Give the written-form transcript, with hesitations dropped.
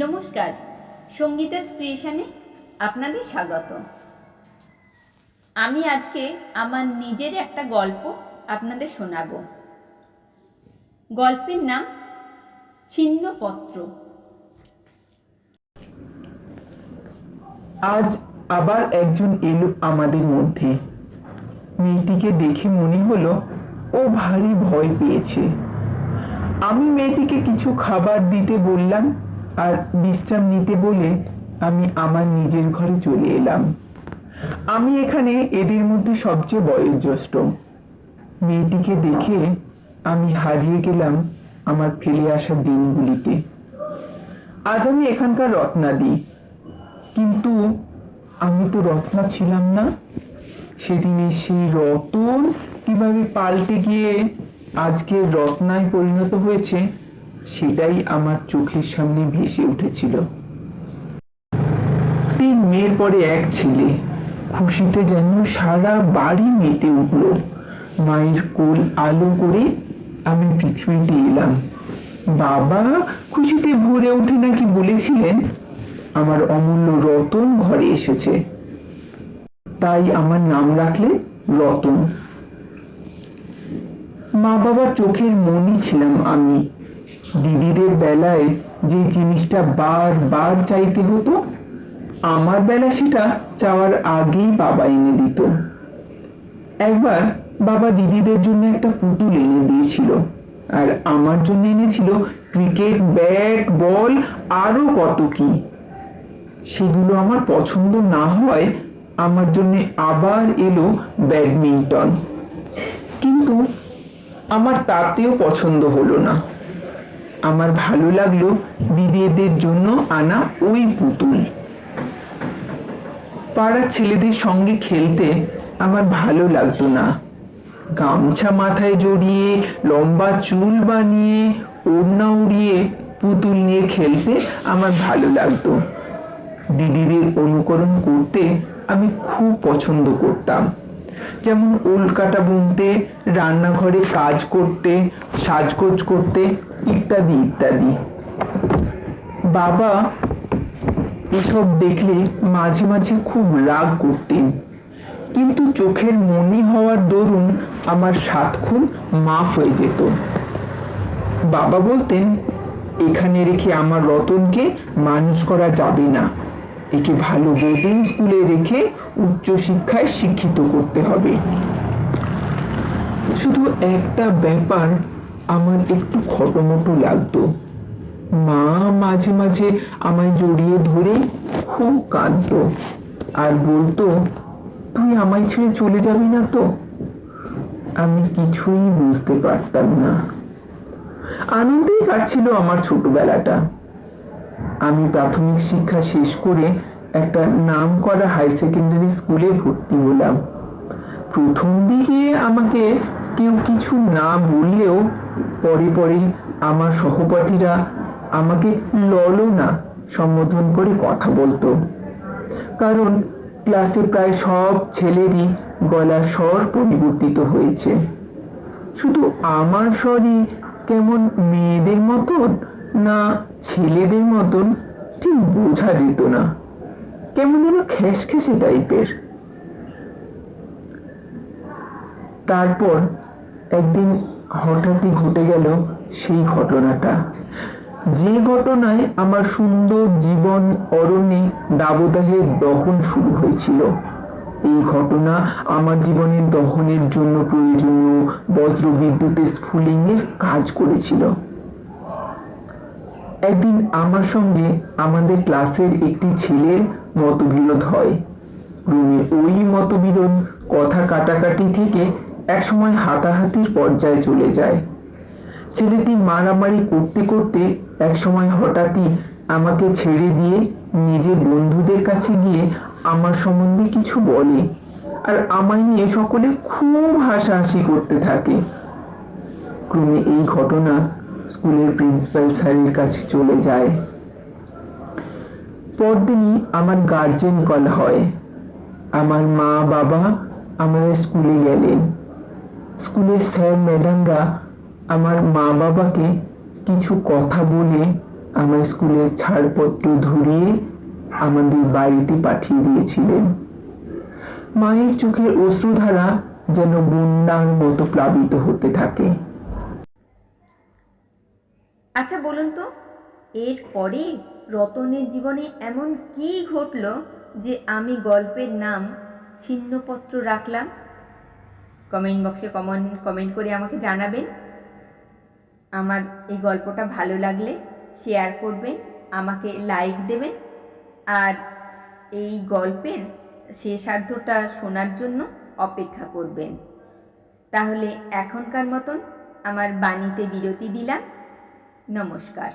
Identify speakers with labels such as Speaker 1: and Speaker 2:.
Speaker 1: নমস্কার, সঙ্গীতাস ক্রিয়েশনে আপনাদের স্বাগত। আমি আজকে আমার নিজের একটা গল্প আপনাদের শোনাব। গল্পের নাম ছিন্নপত্র।
Speaker 2: আজ আবার একজন এলো আমাদের মধ্যে। মেয়েটিকে দেখে মনে হলো ও ভারী ভয় পেয়েছে। আমি মেয়েটিকে কিছু খাবার দিতে বললাম আর বিশ্রাম নিতে বলে আমি আমার নিজের ঘরে চলে এলাম। আমি এখানে এদের মধ্যে সবচেয়ে বয়োজ্যেষ্ঠ। মেয়েটিকে দেখে আমি হারিয়ে গেলাম আমার ফেলে আসা দিনগুলিতে। আজ আমি এখানকার রত্নাদি, কিন্তু আমি তো রত্না ছিলাম না। সেদিনের সেই রতন কিভাবে পাল্টে গিয়ে আজকে রত্নায় পরিণত হয়েছে সেটাই আমার চোখের সামনে ভেসে উঠেছিল। 3 মেয়ের পরে এক ছেলে, খুশিতে যেন সারা বাড়ি মেতে উঠল। মায়ের কোল আলো করে আমি পৃথিবীতে এলাম। বাবা খুশিতে ভরে উঠে নাকি বলেছিলেন আমার অমূল্য রতন ঘরে এসেছে, তাই আমার নাম রাখলে রতন। মা বাবার চোখের মনি ছিলাম আমি। দিদিদের বেলায় যে জিনিসটা বারবার চাইতে হতো, আমার বেলা সেটা চাওয়ার আগেই বাবা এনে দিত। একবার বাবা দিদিদের জন্য একটা পুতুল এনে দিয়েছিল, আর আমার জন্য এনেছিল ক্রিকেট ব্যাট, বল, আরো কত কি। সেগুলো আমার পছন্দ না হয় আমার জন্য আবার এলো ব্যাডমিন্টন, কিন্তু আমার তাতেও পছন্দ হলো না। আমার ভালো লাগলো দিদিদের জন্য আনা ওই পুতুল। পাড়ার ছেলেদের সঙ্গে খেলতে আমার ভালো লাগতো না। গামছা মাথায় জড়িয়ে, লম্বা চুল বানিয়ে, ওড়না উড়িয়ে পুতুল নিয়ে খেলতে আমার ভালো লাগতো। দিদিদের অনুকরণ করতে আমি খুব পছন্দ করতাম, যেমন উল কাটা বুনতে, রান্নাঘরে কাজ করতে, সাজগোজ করতে, ইত্যাদি ইত্যাদি। বাবা এসব দেখলে মাঝে মাঝে খুব রাগ করতেন, কিন্তু চোখের মনি হওয়ার দরুন আমার সাতক্ষণ মাফ হয়ে যেত। বাবা বলতেন এখানে রেখে আমার রতনকে মানুষ করা যাবে না, একে ভালো বোর্ডিং স্কুলে রেখে উচ্চশিক্ষায় শিক্ষিত করতে হবে। শুধু একটা ব্যাপার আমার একটু খটোমটো লাগতো। মা মাঝে মাঝে আমায় জড়িয়ে ধরে খুব কাঁদতো আর বলতো তুই আমায় ছেড়ে চলে যাবি না তো? আমি কিছুই বুঝতে পারতাম না। আনন্দেই কাটছিল আমার ছোটবেলাটা। আমি প্রাথমিক শিক্ষা শেষ করে একটা নামকরা হাই সেকেন্ডারি স্কুলে ভর্তি হলাম। প্রথম দিকে আমাকে কেউ কিছু না বললেও পরে পরে আমার সহপাঠীরা আমাকে ললনা সম্বোধন করে কথা বলতো, কারণ ক্লাসে প্রায় সব ছেলেরই গলার স্বর পরিবর্তিত হয়েছে। শুধু আমার স্বরই কেমন মেয়েদের মতন না ছেলেদের মতন ঠিক বোঝা যেত না, কেমন যেন খ্যাসখ্যাসে টাইপের। তারপর একদিন হঠাৎই ঘটে গেল সেই ঘটনাটা, যে ঘটনায় আমার সুন্দর জীবন অরণ্যে দাবদাহের দহন শুরু হয়েছিল। এই ঘটনা আমার জীবনের দহনের জন্য প্রয়োজনীয় বজ্রবিদ্যুতের স্ফুলিঙ্গের কাজ করেছিল। একদিন আমার সঙ্গে আমাদের ক্লাসের একটি ছেলের মতবিরোধ হয়। ক্রমে ওই মতবিরোধ কথা কাটাকাটি থেকে একসময় হাতাহাতির পর্যায়ে চলে যায়। ছেলেটি মারামারি করতে করতে একসময় হঠাৎই আমাকে ছেড়ে দিয়ে নিজের বন্ধুদের কাছে গিয়ে আমার সম্বন্ধে কিছু বলে, আর আমায় নিয়ে সকলে খুব হাসাহাসি করতে থাকে। ক্রমে এই ঘটনা স্কুলের প্রিন্সিপাল স্যারের কাছে চলে যায়। পরদিনই আমার গার্জেন কল হয়। আমার মা বাবা আমাদের স্কুলে গেলেন। স্কুলের স্যার ম্যাডামরা আমার মা বাবাকে কিছু কথা বলে আমার স্কুলের ছাড়পত্র ধরিয়ে আমাদের বাড়িতে পাঠিয়ে দিয়েছিলেন। মায়ের চোখের অশ্রুধারা যেন বন্যার মতো প্লাবিত হতে থাকে।
Speaker 1: আচ্ছা বলুন তো, এরপরে রতনের জীবনে এমন কী ঘটল যে আমি গল্পের নাম ছিন্নপত্র রাখলাম? কমেন্ট বক্সে কমেন্ট করে আমাকে জানাবেন। আমার এই গল্পটা ভালো লাগলে শেয়ার করবেন, আমাকে লাইক দেবেন, আর এই গল্পের শেষার্ধটা শোনার জন্য অপেক্ষা করবেন। তাহলে এখনকার মতন আমার বাণীতে বিরতি দিলাম। নমস্কার।